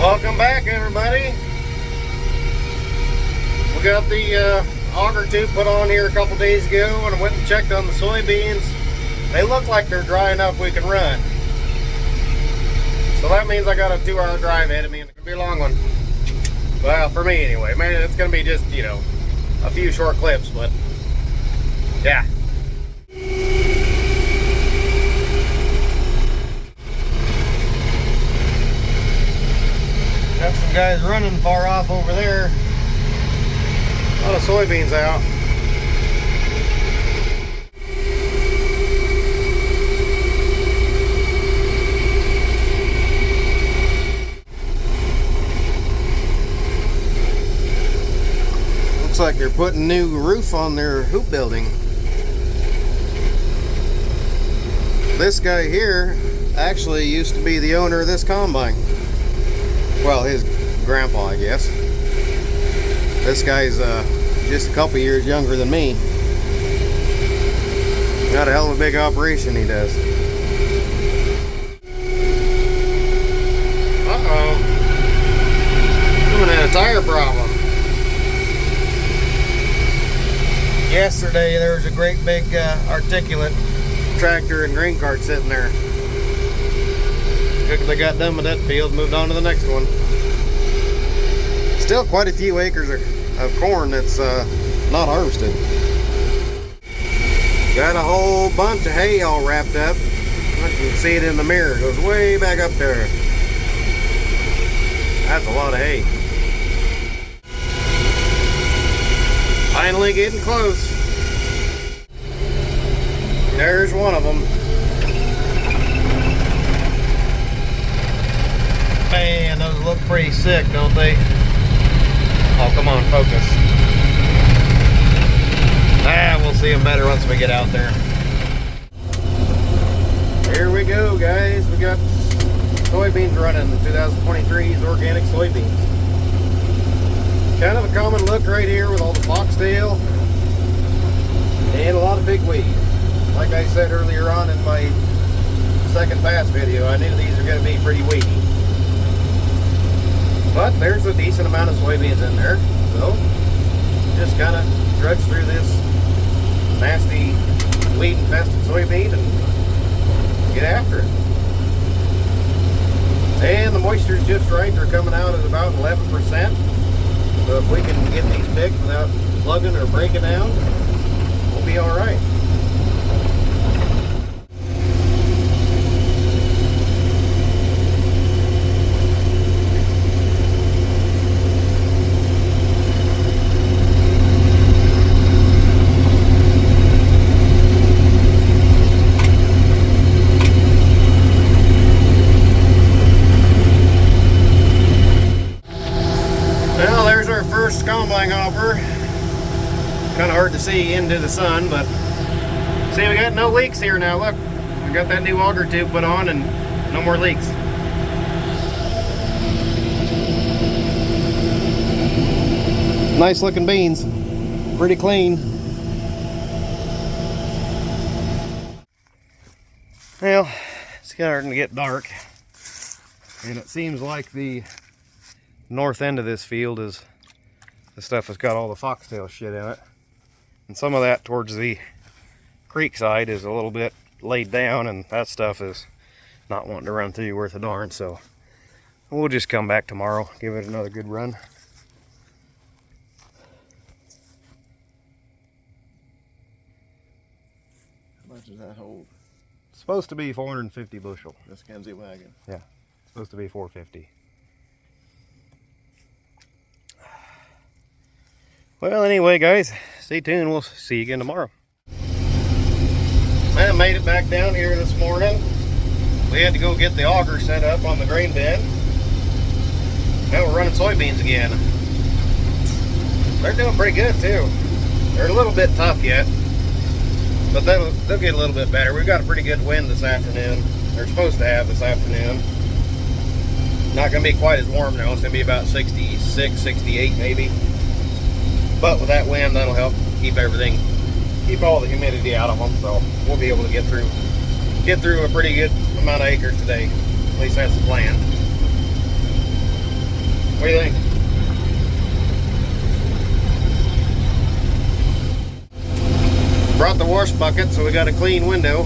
Welcome back, everybody. We got the auger tube put on here a couple days ago, and I went and checked on the soybeans. They look like they're dry enough we can run. So that means I got a 2-hour drive ahead of me, and it's gonna be a long one. Well, for me anyway. Man, it's gonna be just, you know, a few short clips, but yeah. Got some guys running far off over there. A lot of soybeans out. Looks like they're putting new roof on their hoop building. This guy here actually used to be the owner of this combine. Well, his grandpa, I guess. This guy's just a couple years younger than me. Got a hell of a big operation he does. Uh-oh. Someone had a tire problem. Yesterday there was a great big articulate tractor and grain cart sitting there. They got done with that field, moved on to the next one. Still quite a few acres of corn that's not harvested. Got a whole bunch of hay all wrapped up. You can see it in the mirror. It goes way back up there. That's a lot of hay. Finally getting close. There's one of them. Man, those look pretty sick, don't they? Oh, come on, focus. We'll see them better once we get out there. Here we go, guys. We got soybeans running, the 2023's Organic Soybeans. Kind of a common look right here with all the foxtail and a lot of big weed. Like I said earlier on in my second pass video, I knew these are going to be pretty weedy. But there's a decent amount of soybeans in there, so just kind of trudge through this nasty weed infested soybean and get after it. And the moisture's just right. They're coming out at about 11%. So if we can get these picked without plugging or breaking down, we'll be all right. First combine hopper. Kind of hard to see into the sun, but see, we got no leaks here now. Look, we got that new auger tube put on and no more leaks. Nice looking beans, pretty clean. Well, it's starting to get dark, and it seems like the north end of this field is the stuff that's got all the foxtail shit in it, and some of that towards the creek side is a little bit laid down, and that stuff is not wanting to run through worth a darn. So we'll just come back tomorrow, give it another good run. How much does that hold? It's supposed to be 450 bushel. This Kenzie wagon. Yeah, it's supposed to be 450. Well, anyway, guys, stay tuned. We'll see you again tomorrow. I made it back down here this morning. We had to go get the auger set up on the grain bin. Now we're running soybeans again. They're doing pretty good too. They're a little bit tough yet, but they'll get a little bit better. We've got a pretty good wind this afternoon. They're supposed to have this afternoon. Not going to be quite as warm now. It's going to be about 66, 68 maybe. But with that wind, that'll help keep everything, keep all the humidity out of them. So we'll be able to get through a pretty good amount of acres today. At least that's the plan. What do you think? Brought the wash bucket, so we got a clean window.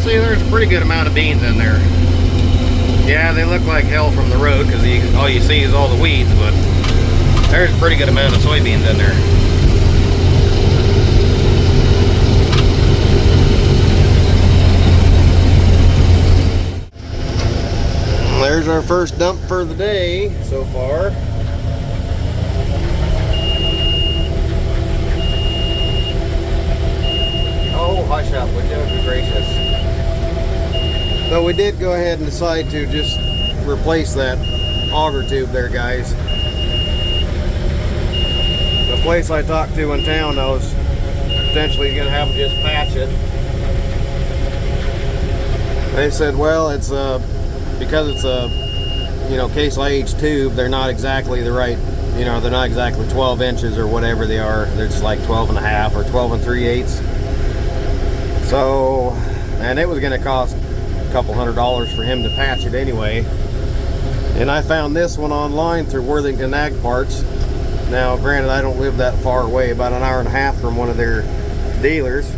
See, there's a pretty good amount of beans in there. Yeah, they look like hell from the road because all you see is all the weeds, but there's a pretty good amount of soybeans in there. There's our first dump for the day so far. Oh, hush up, would you be gracious. So we did go ahead and decide to just replace that auger tube there, guys. The place I talked to in town, I was potentially going to have them just patch it. They said, well, it's because it's a, you know, case IH tube, they're not exactly the right, you know, they're not exactly 12 inches or whatever they are. They're just like 12 and a half or 12 and 3/8. So, and it was going to cost a couple $100 for him to patch it anyway. And I found this one online through Worthington Ag Parts. Now, granted, I don't live that far away, about an hour and a half from one of their dealers.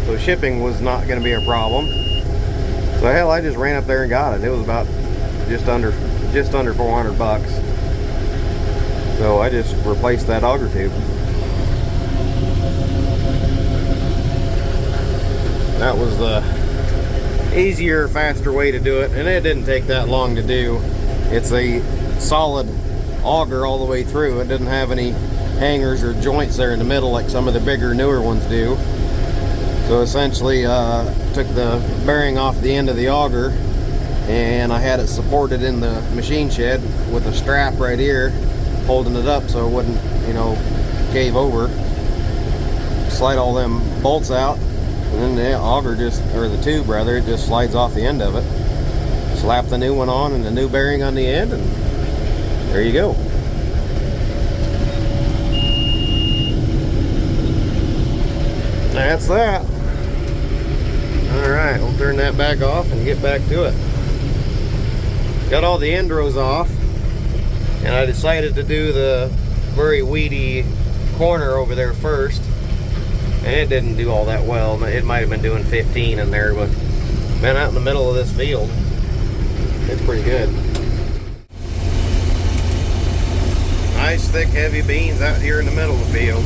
So shipping was not going to be a problem. So hell, I just ran up there and got it. It was about just under 400 bucks. So I just replaced that auger tube. That was the easier, faster way to do it, and it didn't take that long to do. It's a solid auger all the way through. It doesn't have any hangers or joints there in the middle like some of the bigger, newer ones do. So essentially, took the bearing off the end of the auger, and I had it supported in the machine shed with a strap right here holding it up so it wouldn't, you know, cave over. Slide all them bolts out, and then the auger just, or the tube rather, it just slides off the end of it. Slap the new one on and the new bearing on the end, and there you go. That's that. Alright, we'll turn that back off and get back to it. Got all the end rows off, and I decided to do the very weedy corner over there first, and it didn't do all that well. It might have been doing 15 in there, but man, out in the middle of this field, it's pretty good. Nice thick heavy beans out here in the middle of the field.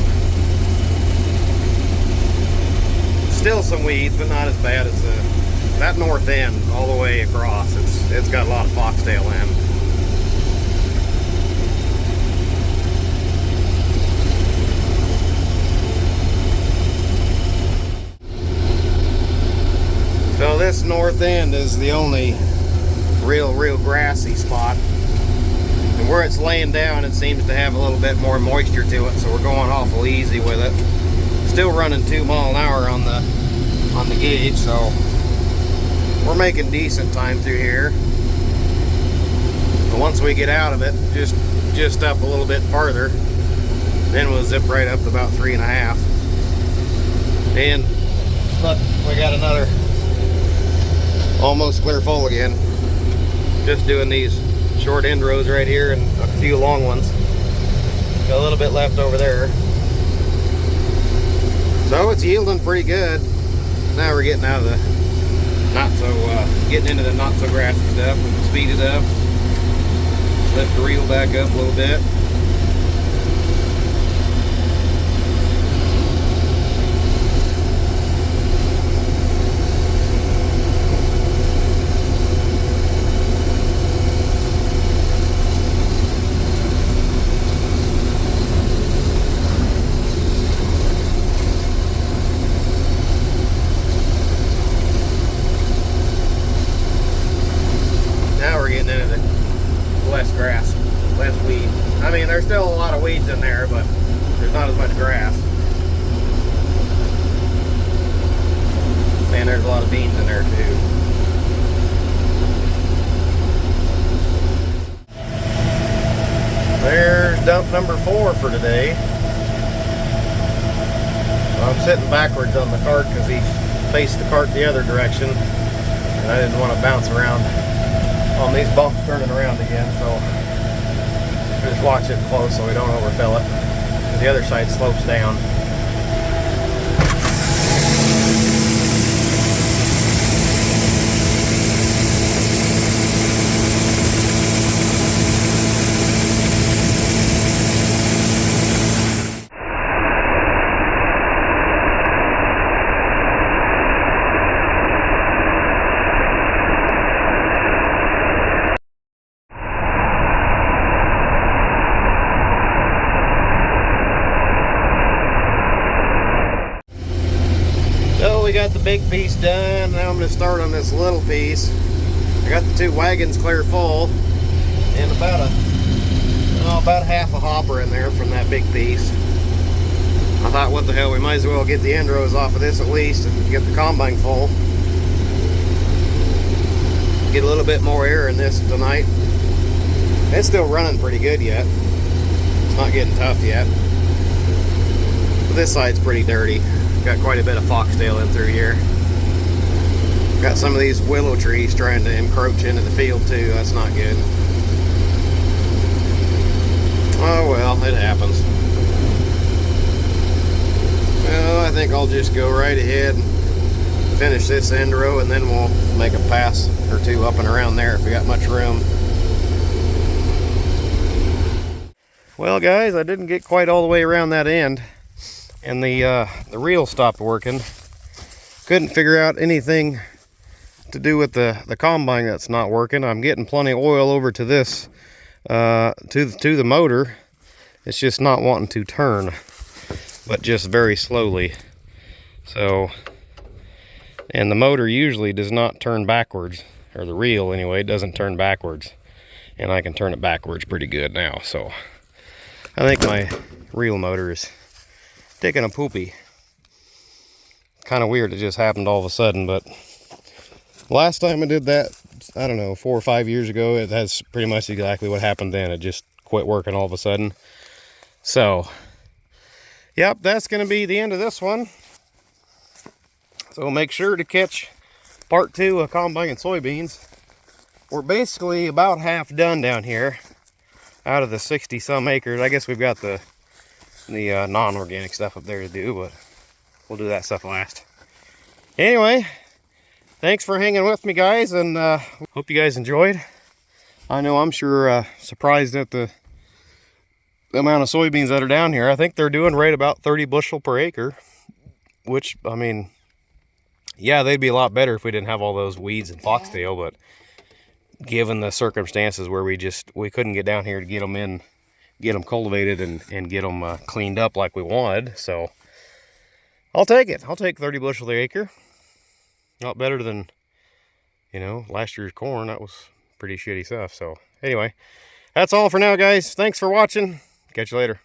Still some weeds, but not as bad as that north end all the way across. It's got a lot of foxtail in. So this north end is the only real grassy spot. And where it's laying down, it seems to have a little bit more moisture to it, so we're going awful easy with it. Still running 2 miles an hour on the gauge, so we're making decent time through here. But once we get out of it, just up a little bit farther, then we'll zip right up to about 3.5. And look, we got another almost clear full again. Just doing these short end rows right here and a few long ones. Got a little bit left over there. So it's yielding pretty good. Now we're getting out of the getting into the not so grassy stuff. We can speed it up. Lift the reel back up a little bit. Less grass, less weed. I mean, there's still a lot of weeds in there, but there's not as much grass. Man, there's a lot of beans in there too. There's dump number 4 for today. I'm sitting backwards on the cart because he faced the cart the other direction, and I didn't want to bounce around on these bumps turning around again, so just watch it close so we don't overfill it. The other side slopes down. So we got the big piece done. Now I'm going to start on this little piece. I got the 2 wagons clear full and about half a hopper in there from that big piece. I thought, what the hell, we might as well get the end rows off of this at least and get the combine full. Get a little bit more air in this tonight. It's still running pretty good yet. It's not getting tough yet. But this side's pretty dirty. Got quite a bit of foxtail in through here. Got some of these willow trees trying to encroach into the field too. That's not good. Oh well, it happens. Well, I think I'll just go right ahead and finish this end row, and then we'll make a pass or 2 up and around there if we got much room. Well guys, I didn't get quite all the way around that end, and the reel stopped working. Couldn't figure out anything to do with the combine that's not working. I'm getting plenty of oil over to this to the motor. It's just not wanting to turn, but just very slowly. So, and the motor usually does not turn backwards, or the reel anyway, doesn't turn backwards, and I can turn it backwards pretty good now. So I think my reel motor is taking a poopy. Kind of weird, it just happened all of a sudden, but last time I did that, I don't know, 4 or 5 years ago, that's pretty much exactly what happened then. It just quit working all of a sudden. So, yep, that's going to be the end of this one. So make sure to catch part 2 of combining soybeans. We're basically about half done down here out of the 60 some acres. I guess we've got the non-organic stuff up there to do, but we'll do that stuff last. Anyway, thanks for hanging with me, guys, and hope you guys enjoyed. I know I'm sure surprised at the amount of soybeans that are down here. I think they're doing right about 30 bushel per acre, which, I mean, yeah, they'd be a lot better if we didn't have all those weeds and foxtail, but given the circumstances where we couldn't get down here to get them cultivated and get them cleaned up like we wanted, so I'll take it. I'll take 30 bushel per acre. Not better than, you know, last year's corn. That was pretty shitty stuff. So anyway, that's all for now, guys. Thanks for watching. Catch you later.